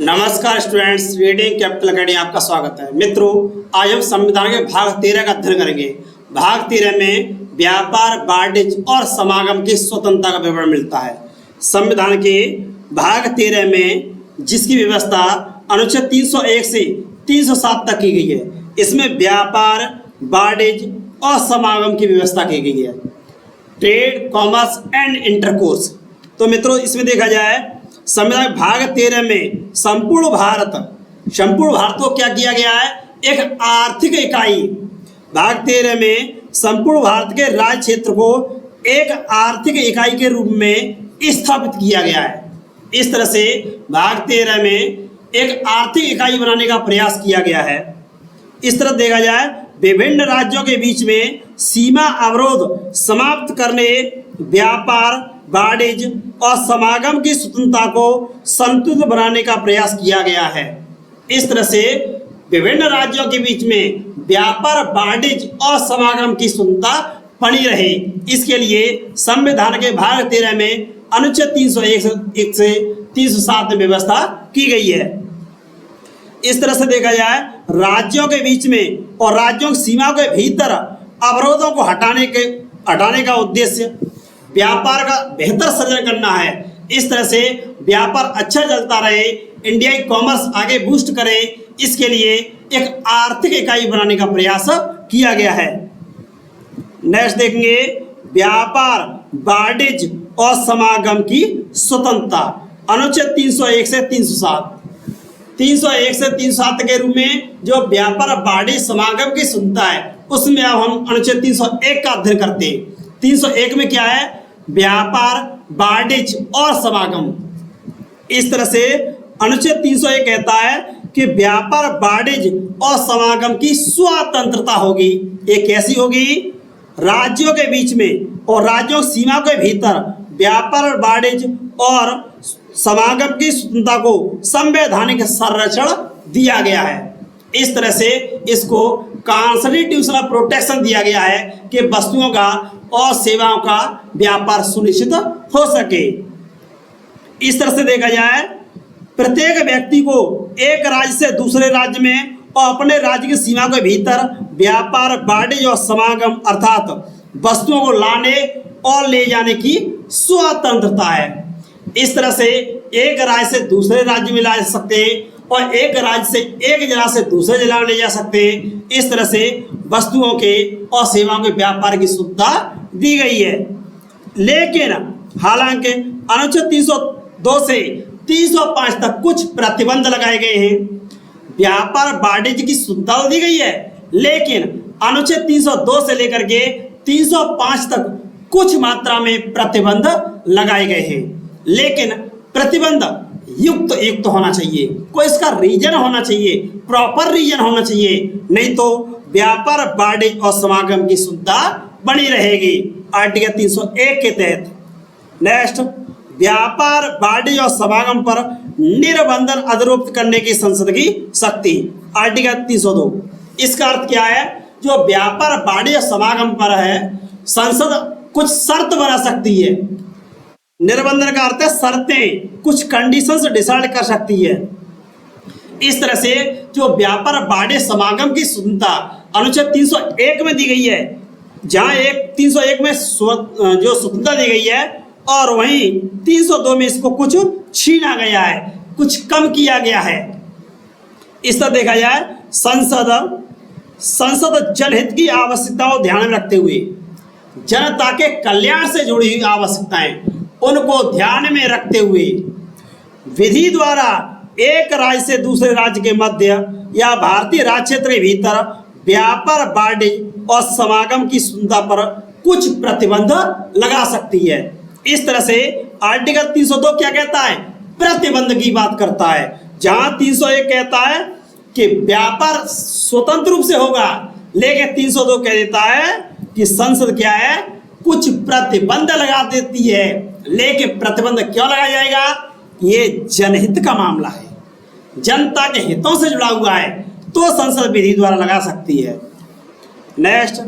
नमस्कार students, reading capital academy आपका स्वागत है। मित्रों, आज हम संविधान के भाग 13 का अध्ययन करेंगे। भाग 13 में व्यापार, वाणिज्य और समागम की स्वतंत्रता का विवरण मिलता है। संविधान के भाग 13 में जिसकी व्यवस्था अनुच्छेद 301 से 307 तक की गई है, इसमें व्यापार, वाणिज्य और समागम की व्यवस्था की गई है। Trade, commerce and intercourse. तो मित्रों, इसमें देखा जाए संविधान भाग 13 में संपूर्ण भारत को क्या किया गया है? एक आर्थिक इकाई। भाग 13 में संपूर्ण भारत के राज्य क्षेत्र को एक आर्थिक इकाई के रूप में स्थापित किया गया है। इस तरह से भाग 13 में एक आर्थिक इकाई बनाने का प्रयास किया गया है। इस तरह देखा जाए, विभिन्न राज्यों के बीच में सीमा अवरोध समाप्त करने, व्यापार, वाणिज्य और समागम की स्वतंत्रता को संतुलित बनाने का प्रयास किया गया है। इस तरह से विभिन्न राज्यों के बीच में व्यापार, वाणिज्य और समागम की स्वतंत्रता बनी रहे, इसके लिए संविधान के भाग 13 में अनुच्छेद 301 से 307 में व्यवस्था की गई है। इस तरह से देखा जाए, राज्यों के बीच में और राज्यों की सीमा के भीतर अवरोधों को हटाने का उद्देश्य व्यापार का बेहतर सृजन करना है। इस तरह से व्यापार अच्छा चलता रहे, इंडिया की कॉमर्स आगे बूस्ट करे, इसके लिए एक आर्थिक इकाई बनाने का प्रयास किया गया है। नेक्स्ट देखेंगे, व्यापार, वाणिज्य और समागम की स्वतंत्रता। अनुच्छेद 301 से 307। 301 से 307 के रूप में जो व्यापार, वाणिज्य, समागम की स्वतंत्रता है, उसमें अब हम अनुच्छेद 301 का अध्ययन करते हैं। 301 में क्या है? व्यापार, वाणिज्य और समागम। इस तरह से अनुच्छेद 301 कहता है कि व्यापार, वाणिज्य और समागम की स्वतंत्रता होगी। ये कैसी होगी? राज्यों के बीच में और राज्यों की सीमा के भीतर व्यापार, वाणिज्य और समागम की स्वतंत्रता को संवैधानिक संरक्षण दिया गया है। इस तरह से इसको कॉन्स्टिट्यूशनल प्रोटेक्शन दिया गया है कि वस्तुओं का और सेवाओं का व्यापार सुनिश्चित हो सके। इस तरह से देखा जाए, प्रत्येक व्यक्ति को एक राज्य से दूसरे राज्य में और अपने राज्य की सीमा के भीतर व्यापार, वाणिज्य और समागम अर्थात वस्तुओं को लाने और ले जाने की स्वतंत्रता है। इस तरह से एक राज्य से दूसरे राज्य में ला सकते हैं और एक राज्य से एक जिला से दूसरे जिला में ले जा सकते हैं। इस तरह से वस्तुओं के और सेवाओं के व्यापार की सुविधा दी गई है। लेकिन हालांकि अनुच्छेद 302 से 305 तक कुछ प्रतिबंध लगाए गए हैं। व्यापार, वाणिज्य की सुविधा दी गई है, लेकिन अनुच्छेद 302 से लेकर के 305 तक कुछ मात्रा में प्रतिबंध लगाए गए हैं। लेकिन प्रतिबंध युक्त होना चाहिए, कोई इसका रीजन होना चाहिए, प्रॉपर रीजन होना चाहिए, नहीं तो व्यापार, वाणिज्य और समागम की सुविधा बनी रहेगी आर्टिकल 301 के तहत। नेक्स्ट, व्यापार, वाणिज्य और समागम पर निर्बंधन अधिरोपित करने की संसद की शक्ति, आर्टिकल 302। इसका अर्थ क्या है? जो व्यापार, वाणिज्य और समागम पर है, संसद कुछ शर्त बना सकती है। निर्बंधन का अर्थ है शर्तें, कुछ कंडीशंस डिसाइड कर सकती है। इस तरह से जो व्यापार, वाणिज्य, समागम की स्वतंत्रता अनुच्छेद 301 में दी गई है, जहां 301 में जो स्वतंत्रता दी गई है और वहीं 302 में इसको कुछ छीना गया है, कुछ कम किया गया है। इस तरह देखा जाए, संसद जनहित की आवश्यकताओं को ध्यान में रखते हुए जनता के कल्याण से जुड़ी हुई आवश्यकताएं उनको ध्यान में रखते हुए विधि द्वारा एक राज्य से दूसरे राज्य के मध्य या भारतीय राज्य क्षेत्र के भीतर व्यापार, वाणिज्य और समागम की स्वतंत्रता पर कुछ प्रतिबंध लगा सकती है। इस तरह से आर्टिकल 302 क्या कहता है? प्रतिबंध की बात करता है। जहां 301 कहता है कि व्यापार स्वतंत्र रूप से होगा, लेकिन 302 कह देता है कि संसद क्या है? कुछ प्रतिबंध लगा देती है। लेकिन प्रतिबंध क्यों लगाया जाएगा? ये जनहित का मामला है, जनता के हितों से जुड़ा हुआ है, तो संसद विधि द्वारा लगा सकती है। नेक्स्ट,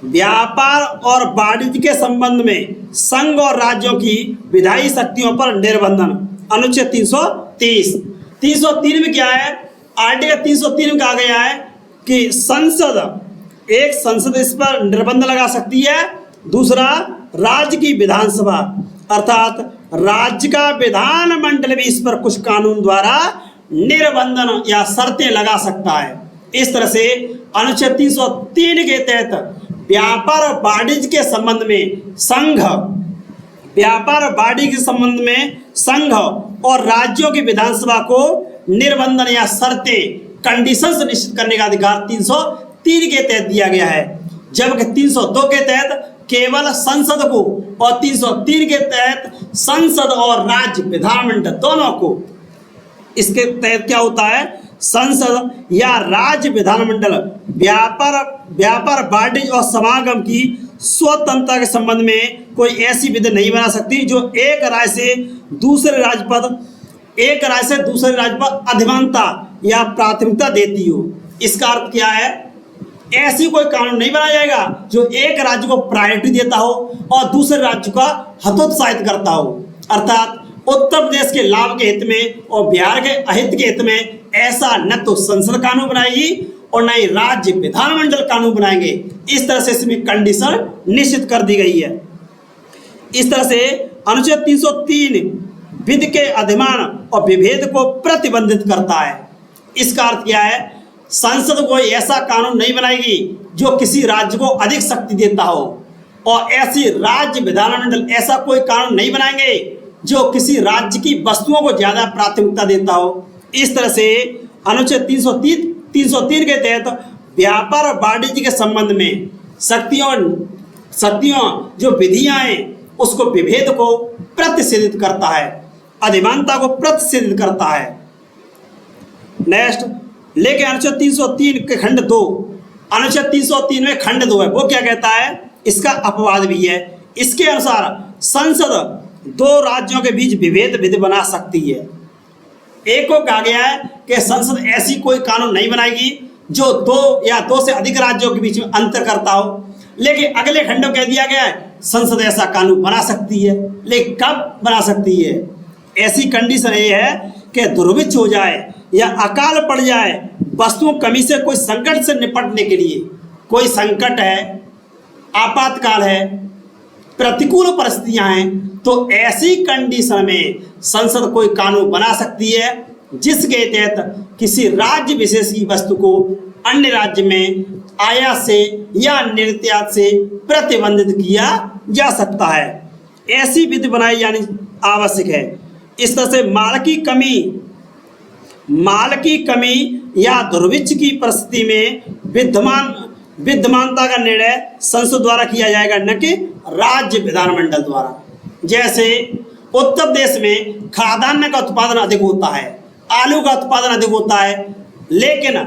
व्यापार और वाणिज्य के संबंध में संघ और राज्यों की विधायी शक्तियों पर निर्बंधन, अनुच्छेद 330। 303 में क्या है, आर्टिकल 303 में कहा गया है कि एक संसद इस पर निर्बंध लगा सकती है। दूसरा, राज्य की विधानसभा अर्थात राज्य का विधानमंडल भी इस पर कुछ कानून द्वारा निर्बंधन या शर्तें लगा सकता है। इस तरह से अनुच्छेद 303 के तहत व्यापार और वाणिज्य के संबंध में संघ और राज्यों की विधानसभा को निर्बंधन या शर्तें कंडीशंस निश्चित करने का अधिकार 303 के तहत दिया गया है, जबकि 302 के तहत केवल संसद को और 303 के तहत संसद और राज्य विधानमंडल दोनों को। इसके तहत क्या होता है, संसद या राज्य विधानमंडल व्यापार वाणिज्य और समागम की स्वतंत्रता के संबंध में कोई ऐसी विधि नहीं बना सकती जो एक राज्य से दूसरे राज्य पर अधिमानता या प्राथमिकता देती हो। इसका अर्थ क्या है, ऐसी कोई कानून नहीं बनाया जाएगा जो एक राज्य को प्रायोरिटी देता हो और दूसरे राज्य का हतोत्साहित करता हो। अर्थात उत्तर प्रदेश के लाभ के हित में और बिहार के अहित के हित में ऐसा न तो संसद कानून बनाएगी और न ही राज्य विधानमंडल कानून बनाएंगे। इस तरह से इसमें कंडीशन निश्चित कर दी गई है। इस तरह से अनुच्छेद 303 विधि के अधिमान और विभेद को प्रतिबंधित करता है। इसका अर्थ क्या है, संसद कोई ऐसा कानून नहीं बनाएगी जो किसी राज्य को अधिक शक्ति देता हो और ऐसी राज्य विधानमंडल ऐसा कोई कानून नहीं बनाएंगे जो किसी राज्य की वस्तुओं को ज्यादा प्राथमिकता देता हो। इस तरह से अनुच्छेद 303 के तहत व्यापार और वाणिज्य के संबंध में शक्तियों जो विधियां हैं उसको विभेद को प्रतिषेधित करता है, अधिमानता को प्रतिषेधित करता है। नेक्स्ट, लेकिन अनुच्छेद 303 के खंड 2, अनुच्छेद 303 में खंड 2 है, वो क्या कहता है, इसका अपवाद भी है। इसके अनुसार संसद दो राज्यों के बीच विभेद विधि बना सकती है। एक को कहा गया है कि संसद ऐसी कोई कानून नहीं बनाएगी जो दो से अधिक राज्यों के बीच में अंतर करता हो, लेकिन अगले खंड में कह दिया गया है संसद ऐसा कानून बना सकती है। लेकिन कब बना सकती है, ऐसी कंडीशन ये है कि दुर्भिक्ष हो जाए या अकाल पड़ जाए, वस्तुओं कमी से कोई संकट से निपटने के लिए, कोई संकट है, आपातकाल है, प्रतिकूल परिस्थितियां हैं, तो ऐसी कंडीशन में संसद कोई कानून बना सकती है जिसके तहत किसी राज्य विशेष की वस्तु को अन्य राज्य में आयात से या निर्यात से प्रतिबंधित किया जा सकता है। ऐसी विधि बनाई जानी आवश्यक है। इस तरह से माल की कमी या दुर्भिक्ष की परिस्थिति में विद्यमानता का निर्णय संसद द्वारा किया जाएगा, न कि राज्य विधानमंडल द्वारा। जैसे उत्तर प्रदेश में खाद्यान्न का उत्पादन अधिक होता है, आलू का उत्पादन अधिक होता है, लेकिन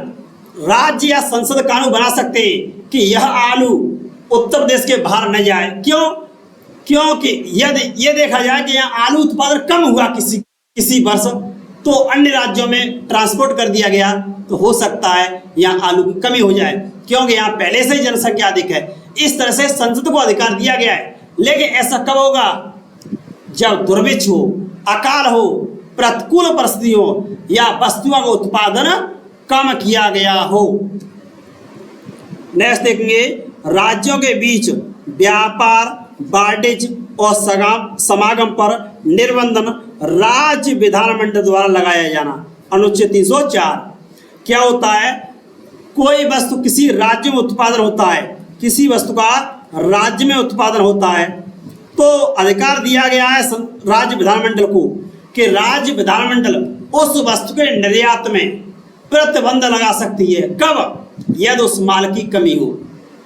राज्य या संसद कानून बना सकते हैं कि यह आलू उत्तर प्रदेश के बाहर न जाए। क्योंकि यदि ये देखा जाए कि यहाँ आलू उत्पादन कम हुआ किसी वर्ष, तो अन्य राज्यों में ट्रांसपोर्ट कर दिया गया, तो हो सकता है यहाँ आलू की कमी हो जाए, क्योंकि यहाँ पहले से ही जनसंख्या अधिक है। इस तरह से संसद को अधिकार दिया गया है। लेकिन ऐसा कब होगा, जब दुर्भिक्ष हो, अकाल हो, प्रतिकूल परिस्थिति हो या वस्तुओं का उत्पादन कम किया गया हो। नेक्स्ट देखेंगे, राज्यों के बीच व्यापार वाणिज्य और समागम पर निर्बंधन राज्य विधानमंडल द्वारा लगाया जाना। अनुच्छेद 304 क्या होता है, कोई वस्तु किसी राज्य में उत्पादन होता है, किसी वस्तु का राज्य में उत्पादन होता है, तो अधिकार दिया गया है राज्य विधानमंडल को कि राज्य विधानमंडल उस वस्तु के निर्यात में प्रतिबंध लगा सकती है। कब, यदि उस माल की कमी हो।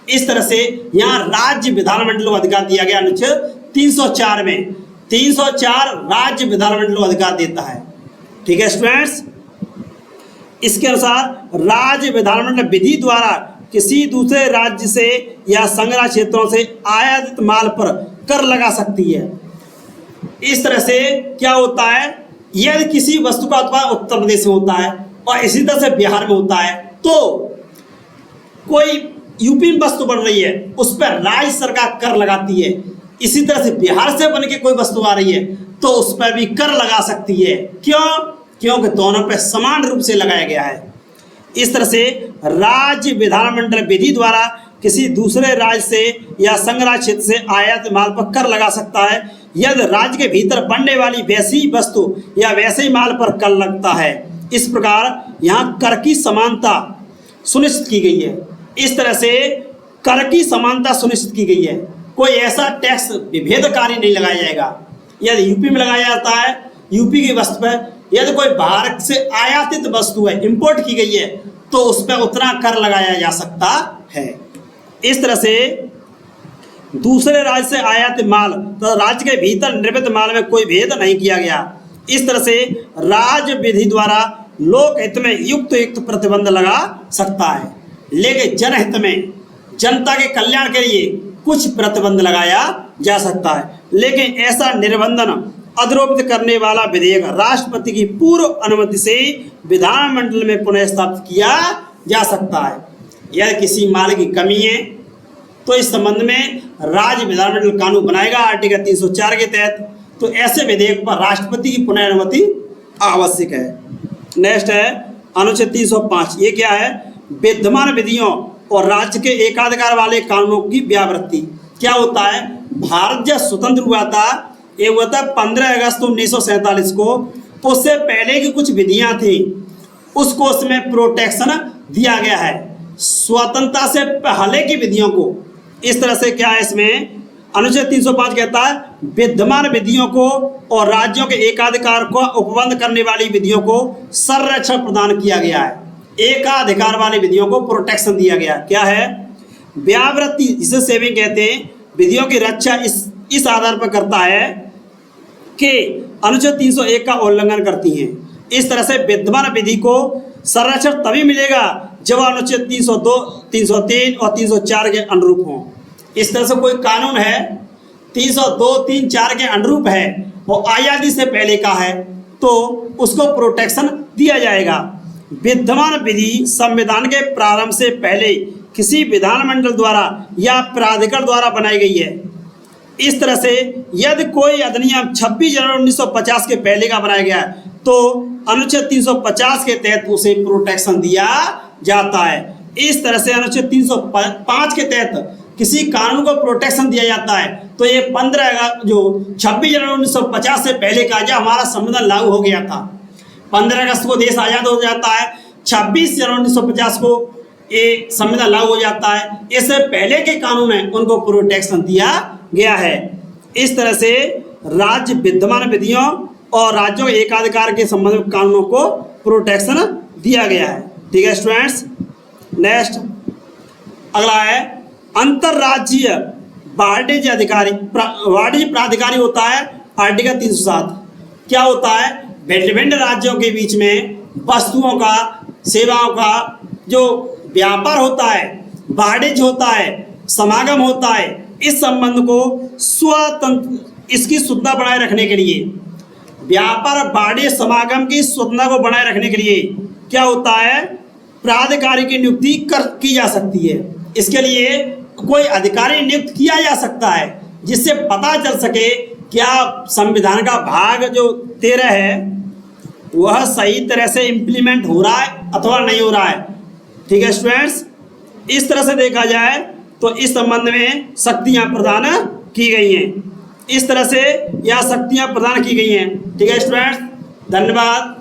इस तरह से यहाँ राज्य विधानमंडल को अधिकार दिया गया अनुच्छेद 304 में। 304 राज्य विधानमंडल को अधिकार देता है। ठीक है स्टूडेंट्स, इसके अनुसार राज्य विधानमंडल विधि द्वारा किसी दूसरे राज्य से या संग्रह क्षेत्रों से आयातित माल पर कर लगा सकती है। इस तरह से क्या होता है, यदि किसी वस्तु का उत्पादन उत्तर प्रदेश में होता है और इसी तरह से बिहार में होता है, तो कोई यूपी में वस्तु बन रही है, उस पर राज्य सरकार कर लगाती है। इसी तरह से बिहार से बन के कोई वस्तु आ रही है तो उस पर भी कर लगा सकती है। क्यों, क्योंकि दोनों पर समान रूप से लगाया गया है। इस तरह से राज्य विधानमंडल विधि द्वारा किसी दूसरे राज्य से या संघ राज्य क्षेत्र से आयात माल पर कर लगा सकता है यदि राज्य के भीतर बनने वाली वैसी वस्तु या वैसे ही माल पर कर लगता है। इस प्रकार यहाँ कर की समानता सुनिश्चित की गई है। इस तरह से कर की समानता सुनिश्चित की गई है। कोई ऐसा टैक्स विभेदकारी नहीं लगाया जाएगा। यदि यूपी में लगाया जाता है यूपी की वस्तु पर, यदि कोई बाहर से आयातित वस्तु है, इंपोर्ट की गई है, तो उस पर उतना कर लगाया जा सकता है। इस तरह से दूसरे राज्य से आयातित माल तो राज्य के भीतर निर्मित माल में कोई भेद नहीं किया गया। इस तरह से राज्य विधि द्वारा लोक हित में युक्त प्रतिबंध लगा सकता है, लेकिन जनहित में जनता के कल्याण के लिए कुछ प्रतिबंध लगाया जा सकता है। लेकिन ऐसा निर्बंधन अधिरोपित करने वाला विधेयक राष्ट्रपति की पूर्व अनुमति से विधानमंडल में पुनः स्थापित किया जा सकता है। यदि किसी माल की कमी है तो इस संबंध में राज्य विधानमंडल कानून बनाएगा आर्टिकल 304 के तहत। तो ऐसे विधेयक पर राष्ट्रपति की पुनः अनुमति आवश्यक है। नेक्स्ट है अनुच्छेद 305। ये क्या है? विद्यमान विधियों और राज्य के एकाधिकार वाले कानूनों की व्यावृत्ति। क्या होता है? भारत जब स्वतंत्र हुआ था, ये हुआ था 15 अगस्त 1947 को। उससे पहले की कुछ विधियां थी, उसको उसमें प्रोटेक्शन दिया गया है स्वतंत्रता से पहले की विधियों को। इस तरह से क्या है इसमें अनुच्छेद 305 कहता है विद्यमान विधियों को और राज्यों के एकाधिकार को उपबंध करने वाली विधियों को संरक्षण प्रदान किया गया है। एकाधिकार वाली विधियों को प्रोटेक्शन दिया गया। क्या है? व्यावृत्ति, इसे सेविंग कहते हैं। विधियों की रक्षा इस आधार पर करता है कि अनुच्छेद 301 का उल्लंघन करती हैं। इस तरह से विद्यमान विधि को संरक्षण तभी मिलेगा जब अनुच्छेद 302, 303 और 304 के अनुरूप हों। इस तरह से कोई कानून है 302, 304 के अनुरूप है, वो आज़ादी से पहले का है, तो उसको प्रोटेक्शन दिया जाएगा। विद्यमान विधि संविधान के प्रारंभ से पहले किसी विधानमंडल द्वारा या प्राधिकरण द्वारा बनाई गई है। इस तरह से यदि कोई अधिनियम 26 जनवरी 1950 के पहले का बनाया गया है तो अनुच्छेद 350 के तहत उसे प्रोटेक्शन दिया जाता है। इस तरह से अनुच्छेद 305 के तहत किसी कानून को प्रोटेक्शन दिया जाता है। तो ये 26 जनवरी 1950 से पहले का जब हमारा संविधान लागू हो गया था, 15 अगस्त को देश आज़ाद हो जाता है, 26 जनवरी 1950 को ये संविधान लागू हो जाता है। इससे पहले के कानून हैं उनको प्रोटेक्शन दिया गया है। इस तरह से राज्य विद्यमान विधियों और राज्यों के एकाधिकार के संबंध में कानूनों को प्रोटेक्शन दिया गया है। ठीक है स्टूडेंट्स। नेक्स्ट अगला है अंतरराज्यीय वाणिज्य अधिकारी। वाणिज्य प्राधिकारी होता है आर्टिकल 307। क्या होता है? भिन्न राज्यों के बीच में वस्तुओं का, सेवाओं का जो व्यापार होता है, वाणिज्य होता है, समागम होता है, इस संबंध को स्वतंत्र, इसकी शुद्धता बनाए रखने के लिए, व्यापार वाणिज्य समागम की शुद्धता को बनाए रखने के लिए क्या होता है? प्राधिकारी की नियुक्ति की जा सकती है। इसके लिए कोई अधिकारी नियुक्त किया जा सकता है जिससे पता चल सके क्या संविधान का भाग जो 13 है वह सही तरह से इम्प्लीमेंट हो रहा है अथवा नहीं हो रहा है। ठीक है स्टूडेंट्स। इस तरह से देखा जाए तो इस संबंध में शक्तियां प्रदान की गई हैं। इस तरह से यह शक्तियां प्रदान की गई हैं। ठीक है स्टूडेंट्स, धन्यवाद।